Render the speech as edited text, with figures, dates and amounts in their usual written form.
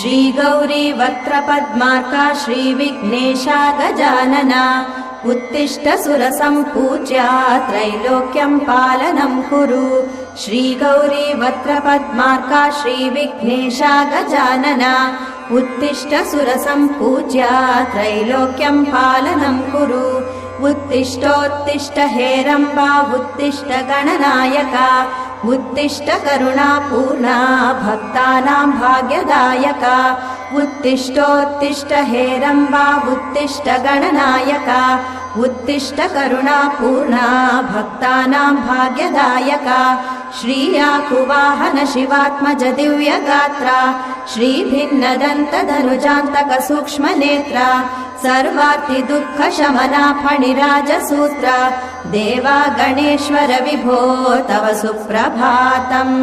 श्री गौरी वक्त्रपद्मार्का श्रीविघ्नेशा गजानना उत्तिष्ठ सुरसम्पूज्या त्रैलोक्यं पालनं कुरु। श्री गौरी वक्त्रपद्मार्का श्रीविघ्नेशा गजानना उत्तिष्ठ सुरसम्पूज्या त्रैलोक्यं पालनं कुरु। उत्तिष्ठोत्तिष्ठ हेरम्बा उत्तिष्ठ गणनायका उत्तिष्ठ करुणापूर्णा भक्तानां भाग्यदायका। उत्तिष्ठोत्तिष्ठ हेरम्बा उत्तिष्ठ गणनायका उत्तिष्ठ करुणापूर्णा भक्तानां भाग्यदायका। श्रीयाकुवाहन शिवात्मज दिव्यगात्रा श्रीभिन्नदन्तधनुजान्तक सूक्ष्मनेत्रा सर्वार्ति दुःख शमना फणिराजसूत्रा देवा गणेश्वर विभो तव सुप्रभातम्।